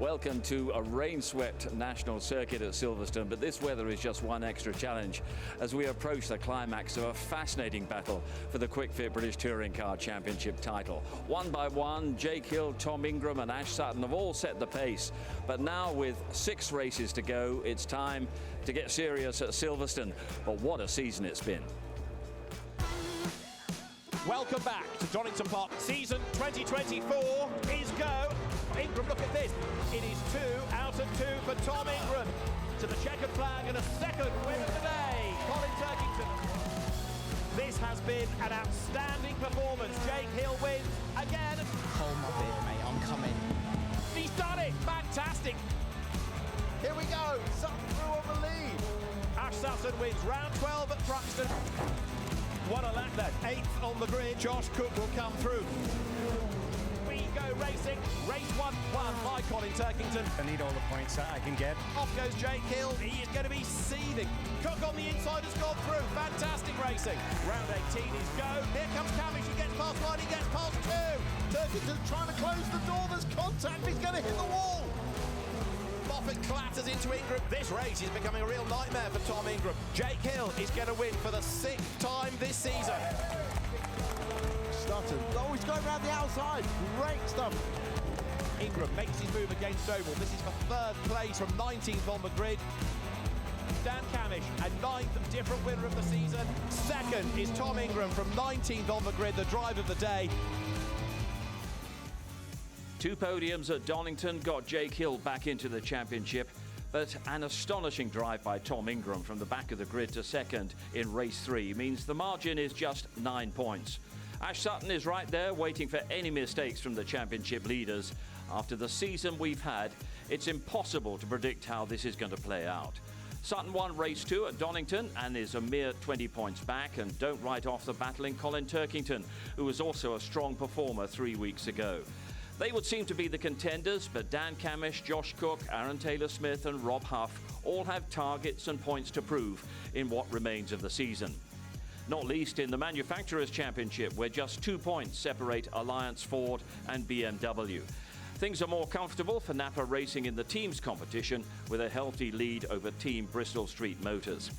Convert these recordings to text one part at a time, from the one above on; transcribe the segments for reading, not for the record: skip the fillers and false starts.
Welcome to a rain-swept national circuit at Silverstone, but this weather is just one extra challenge as we approach the climax of a fascinating battle for the Quick Fit British Touring Car Championship title. One by one, Jake Hill, Tom Ingram and Ash Sutton have all set the pace, but now with 6 races to go, it's time to get serious at Silverstone. But what a season it's been. Welcome back to Donington Park. Season 2024 is go. Ingram, look at this. It is 2 out of 2 for Tom Ingram to the checkered flag and a second win of the day. Colin Turkington. This has been an outstanding performance. Jake Hill wins again. Hold my beer, mate. I'm coming. He's done it. Fantastic. Here we go. Sutton through on the lead. Ash Sutton wins round 12 at Thruxton. What a lap then. 8th on the grid. Josh Cook will come through. We go racing. Race 1 won by Colin Turkington. I need all the points that I can get. Off goes Jake Hill. He is going to be seething. Cook on the inside has gone through. Fantastic racing. Round 18 is go. Here comes Cavish. He gets past 1. He gets past 2. Turkington trying to close the door. There's contact. He's going to hit the wall. Moffat clatters into Ingram. This race is becoming a real nightmare for Tom Ingram. Jake Hill is going to win for the 6th time this season. Sutton. Oh, he's going around the outside. Great stuff. Ingram makes his move against Doble. This is for 3rd place from 19th on the grid. Dan Camish, a 9th different winner of the season. 2nd is Tom Ingram from 19th on the grid, the drive of the day. 2 podiums at Donington got Jake Hill back into the championship, but an astonishing drive by Tom Ingram from the back of the grid to 2nd in race 3 means the margin is just 9 points. Ash Sutton is right there waiting for any mistakes from the championship leaders. After the season we've had, it's impossible to predict how this is going to play out. Sutton won race 2 at Donington and is a mere 20 points back, and don't write off the battling Colin Turkington, who was also a strong performer 3 weeks ago. They would seem to be the contenders, but Dan Camish, Josh Cook, Aaron Taylor-Smith and Rob Huff all have targets and points to prove in what remains of the season. Not least in the Manufacturers' Championship, where just 2 points separate Alliance Ford and BMW. Things are more comfortable for Napa Racing in the teams competition, with a healthy lead over Team Bristol Street Motors.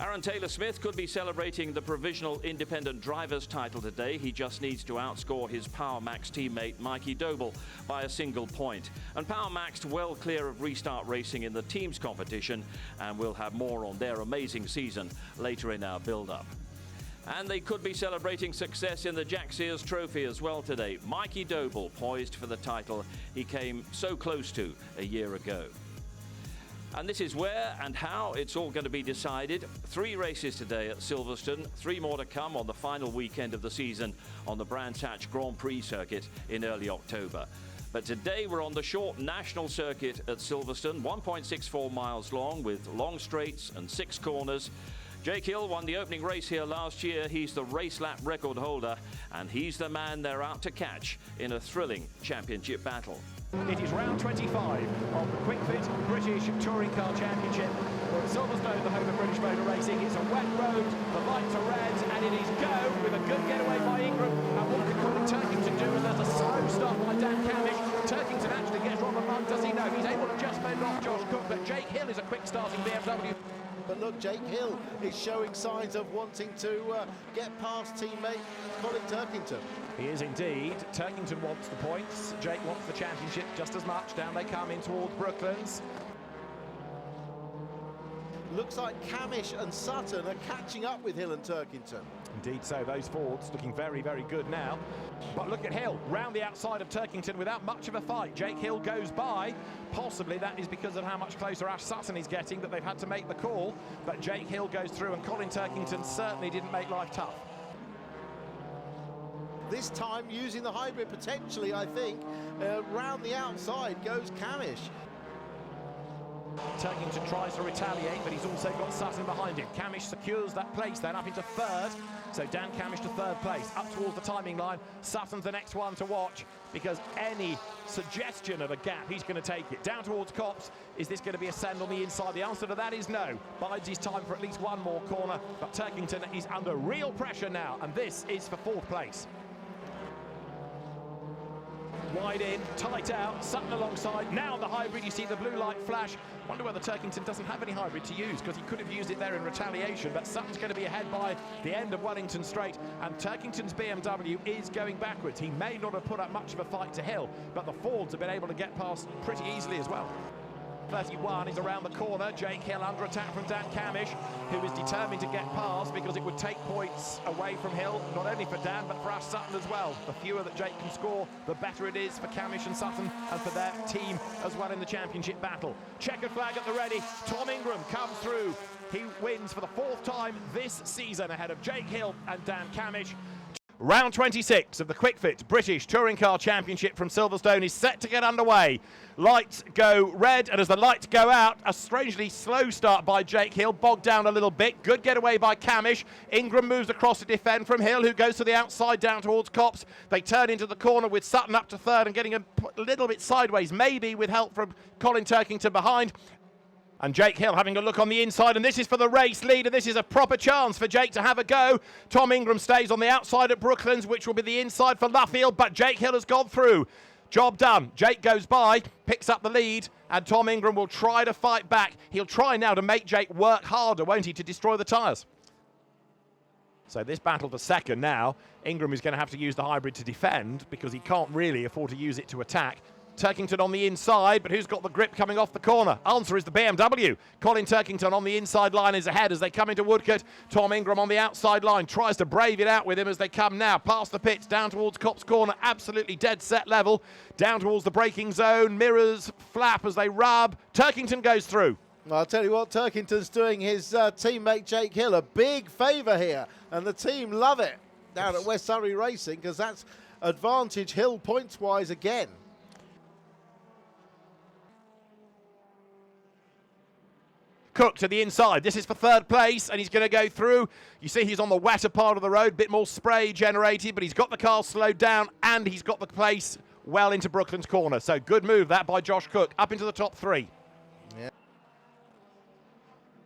Aaron Taylor-Smith could be celebrating the provisional independent drivers title today. He just needs to outscore his Power Max teammate Mikey Doble by a single point. And Power Max well clear of restart racing in the teams competition, and we'll have more on their amazing season later in our build-up. And they could be celebrating success in the Jack Sears Trophy as well today. Mikey Doble poised for the title he came so close to a year ago. And this is where and how it's all going to be decided. 3 races today at Silverstone, 3 more to come on the final weekend of the season on the Brands Hatch Grand Prix circuit in early October. But today we're on the short national circuit at Silverstone, 1.64 miles long with long straights and 6 corners. Jake Hill won the opening race here last year. He's the race lap record holder, and he's the man they're out to catch in a thrilling championship battle. It is round 25 of the Quick Fit British Touring Car Championship. We're at Silverstone, the home of British motor racing. It's a wet road, the lights are red, and it is go with a good getaway by Ingram. And what can Colin Turkington do? And there's a slow start by Dan Camish. Turkington actually gets on the mud, does he? No, he's able to just fend off Josh Cook, but Jake Hill is a quick starting BMW. But look, Jake Hill is showing signs of wanting to get past teammate Colin Turkington. He is indeed. Turkington wants the points. Jake wants the championship just as much. Down they come in towards Brooklands. Looks like Camish and Sutton are catching up with Hill and Turkington. Indeed so, those Fords looking very, very good now. But look at Hill, round the outside of Turkington without much of a fight. Jake Hill goes by. Possibly that is because of how much closer Ash Sutton is getting that they've had to make the call. But Jake Hill goes through, and Colin Turkington certainly didn't make life tough. This time using the hybrid potentially, I think. Round the outside goes Camish. Turkington tries to retaliate, but he's also got Sutton behind him. Camish secures that place then up into 3rd. So Dan Camish to 3rd place, up towards the timing line. Sutton's the next one to watch, because any suggestion of a gap, he's going to take it. Down towards Copse, is this going to be a send on the inside? The answer to that is no. Bides his time for at least one more corner, but Turkington is under real pressure now, and this is for 4th place. Wide in, tight out, Sutton alongside. Now the hybrid, you see the blue light flash. Wonder whether Turkington doesn't have any hybrid to use, because he could have used it there in retaliation, but Sutton's going to be ahead by the end of Wellington Straight, and Turkington's BMW is going backwards. He may not have put up much of a fight to Hill, but the Fords have been able to get past pretty easily as well. 31 is around the corner. Jake Hill under attack from Dan Camish, who is determined to get past because it would take points away from Hill, not only for Dan but for Ash Sutton as well. The fewer that Jake can score, the better it is for Camish and Sutton and for their team as well in the championship battle. Checkered flag at the ready. Tom Ingram comes through. He wins for the 4th time this season ahead of Jake Hill and Dan Camish. Round 26 of the Quick-Fit British Touring Car Championship from Silverstone is set to get underway. Lights go red, and as the lights go out, a strangely slow start by Jake Hill, bogged down a little bit. Good getaway by Camish. Ingram moves across to defend from Hill, who goes to the outside down towards Copse. They turn into the corner with Sutton up to 3rd and getting a little bit sideways, maybe with help from Colin Turkington behind. And Jake Hill having a look on the inside, and this is for the race leader. This is a proper chance for Jake to have a go. Tom Ingram stays on the outside at Brooklands, which will be the inside for Luffield, but Jake Hill has gone through. Job done. Jake goes by, picks up the lead, and Tom Ingram will try to fight back. He'll try now to make Jake work harder, won't he, to destroy the tyres. So this battle for second now, Ingram is going to have to use the hybrid to defend because he can't really afford to use it to attack. Turkington on the inside, but who's got the grip coming off the corner? Answer is the BMW. Colin Turkington on the inside line is ahead as they come into Woodcote. Tom Ingram on the outside line tries to brave it out with him as they come now past the pits, down towards Copse Corner, absolutely dead set level, down towards the braking zone. Mirrors flap as they rub. Turkington goes through. Well, I'll tell you what, Turkington's doing his teammate Jake Hill a big favour here, and the team love it down at West Surrey Racing because that's advantage Hill points-wise again. Cook to the inside. This is for 3rd place, and he's going to go through. You see he's on the wetter part of the road, bit more spray generated, but he's got the car slowed down, and he's got the place well into Brooklands Corner. So good move that by Josh Cook, up into the top 3. Yeah.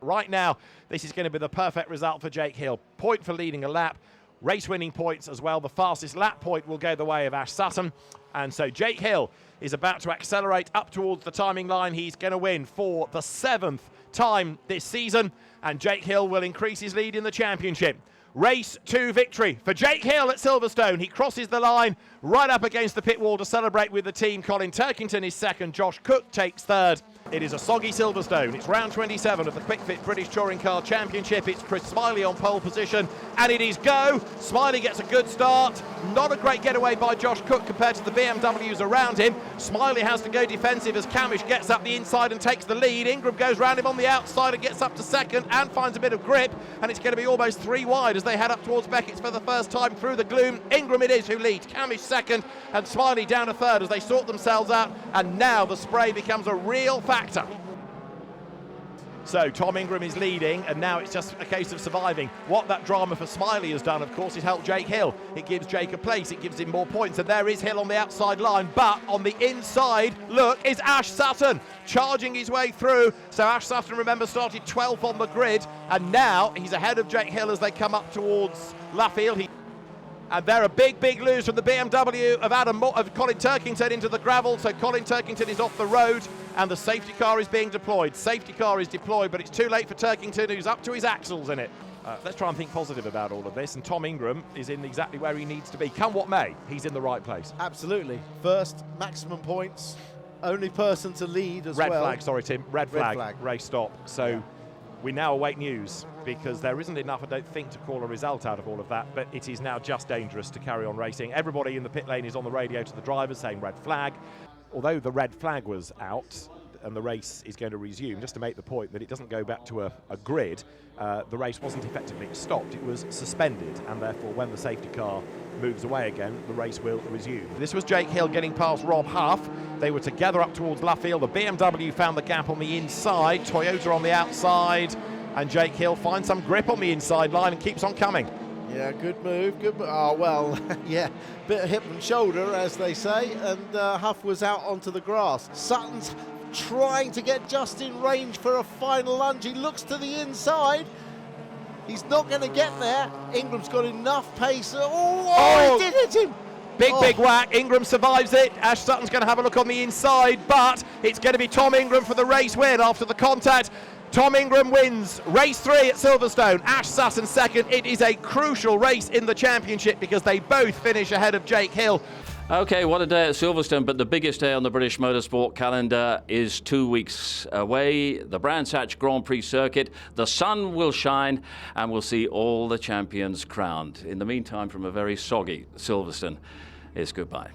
Right now, this is going to be the perfect result for Jake Hill. Point for leading a lap. Race-winning points as well. The fastest lap point will go the way of Ash Sutton. And so Jake Hill is about to accelerate up towards the timing line. He's going to win for the 7th time this season, and Jake Hill will increase his lead in the championship. Race 2 victory for Jake Hill at Silverstone. He crosses the line right up against the pit wall to celebrate with the team. Colin Turkington is 2nd. Josh Cook takes 3rd. It is a soggy Silverstone. It's round 27 of the Quick-Fit British Touring Car Championship. It's Chris Smiley on pole position, and it is go. Smiley gets a good start. Not a great getaway by Josh Cook compared to the BMWs around him. Smiley has to go defensive as Camish gets up the inside and takes the lead. Ingram goes round him on the outside and gets up to 2nd and finds a bit of grip, and it's going to be almost 3 wide as they head up towards Beckett's for the first time through the gloom. Ingram it is who leads. Camish 2nd and Smiley down to 3rd as they sort themselves out, and now the spray becomes a real factor. So Tom Ingram is leading, and now it's just a case of surviving. What that drama for Smiley has done, of course, is help Jake Hill. It gives Jake a place, it gives him more points, and there is Hill on the outside line, but on the inside, look, is Ash Sutton charging his way through. So Ash Sutton, remember, started 12th on the grid, and now he's ahead of Jake Hill as they come up towards Luffield. And they're a big lose from the BMW of Colin Turkington into the gravel. So Colin Turkington is off the road, and the safety car is being deployed. Safety car is deployed, but it's too late for Turkington, who's up to his axles in it. Let's try and think positive about all of this. And Tom Ingram is in exactly where he needs to be. Come what may, he's in the right place. Absolutely. First, maximum points. Only person to lead as well. Red flag, sorry, Tim. Red flag. Race stop. So. Yeah. We now await news because there isn't enough, I don't think, to call a result out of all of that, but it is now just dangerous to carry on racing. Everybody in the pit lane is on the radio to the drivers saying red flag. Although the red flag was out and the race is going to resume, just to make the point that it doesn't go back to a grid, the race wasn't effectively stopped, it was suspended, and therefore when the safety car moves away again, the race will resume. This was Jake Hill getting past Rob Huff. They were together up towards Luffield. The BMW found the gap on the inside, Toyota on the outside, and Jake Hill finds some grip on the inside line and keeps on coming. Yeah, good move, good move. Oh, well, yeah, bit of hip and shoulder, as they say, and Huff was out onto the grass. Sutton's trying to get just in range for a final lunge. He looks to the inside. He's not going to get there. Ingram's got enough pace. Oh, he did hit him. Big whack. Ingram survives it. Ash Sutton's going to have a look on the inside, but it's going to be Tom Ingram for the race win after the contact. Tom Ingram wins race 3 at Silverstone. Ash Sutton second. It is a crucial race in the championship because they both finish ahead of Jake Hill. Okay, what a day at Silverstone, but the biggest day on the British motorsport calendar is 2 weeks away. The Brands Hatch Grand Prix circuit. The sun will shine and we'll see all the champions crowned. In the meantime, from a very soggy Silverstone, it's goodbye.